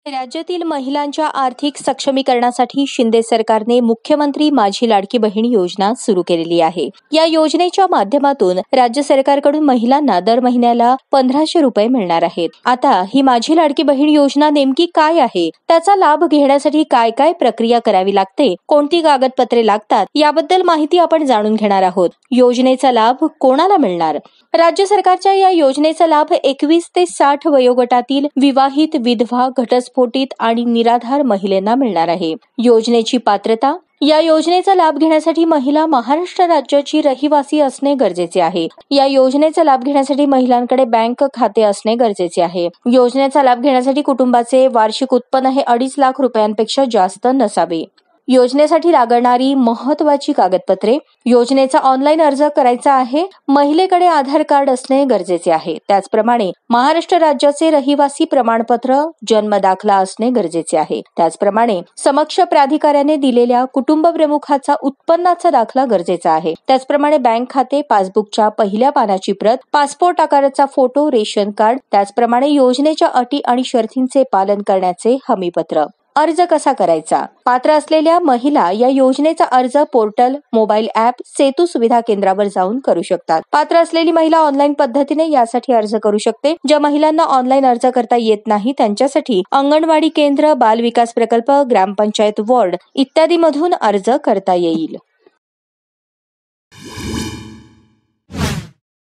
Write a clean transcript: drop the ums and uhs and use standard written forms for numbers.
राज्यातील महिलांच्या आर्थिक सक्षमीकरणासाठी शिंदे सरकारने मुख्यमंत्री माझी लाडकी बहीण योजना सुरू केलेली आहे. या योजनेच्या माध्यमातून राज्य सरकारकडून महिलांना दर महिन्याला 1500 रुपये मिळणार आहेत. आता ही माझी लाडकी बहीण योजना नेमकी काय आहे, त्याचा लाभ घेण्यासाठी काय काय प्रक्रिया करावी लागते, कोणती कागदपत्रे लागतात, याबद्दल माहिती आपण जाणून घेणार आहोत. योजनेचा लाभ कोणाला मिळणार? राज्य सरकारच्या या योजनेचा लाभ 21 ते 60 वयोगटातील विवाहित, विधवा, घटस्फोटित आणि निराधार महिलांना मिळणार आहे. योजनेची पात्रता: या योजनेचा लाभ घेण्यासाठी महिला महाराष्ट्र राज्याची रहिवासी असणे गरजेचे आहे. या योजनेचा लाभ घेण्यासाठी महिलांकडे बँक खाते असणे गरजेचे आहे. योजनेचा लाभ घेण्यासाठी कुटुंबाचे वार्षिक उत्पन्न हे 2.5 लाख रुपयांपेक्षा जास्त नसावे. योजनेसाठी लागणारी महत्त्वाची कागदपत्रे: योजनेचा ऑनलाईन अर्ज करायचा आहे. महिलेकडे आधार कार्ड असणे गरजेचे आहे. त्याचप्रमाणे महाराष्ट्र राज्याचे रहिवासी प्रमाणपत्र, जन्म दाखला असणे गरजेचे आहे. त्याचप्रमाणे समक्ष प्राधिकाऱ्याने दिलेल्या कुटुंब प्रमुखाचा उत्पन्नाचा दाखला गरजेचा आहे. त्याचप्रमाणे बँक खाते, पासबुकच्या पहिल्या पानाची प्रत, पासपोर्ट आकाराचा फोटो, रेशन कार्ड, त्याचप्रमाणे योजनेच्या अटी आणि शर्तींचे पालन करण्याचे हमीपत्र. अर्ज कसा करायचा? पात्र असलेल्या महिला या योजनेचा अर्ज पोर्टल, मोबाईल ॲप, सेतू सुविधा केंद्रावर जाऊन करू शकतात. पात्र असलेली महिला ऑनलाईन पद्धतीने यासाठी अर्ज करू शकते. ज्या महिलांना ऑनलाईन अर्ज करता येत नाही त्यांच्यासाठी अंगणवाडी केंद्र, बाल विकास प्रकल्प, ग्रामपंचायत वॉर्ड इत्यादी मधून अर्ज करता येईल.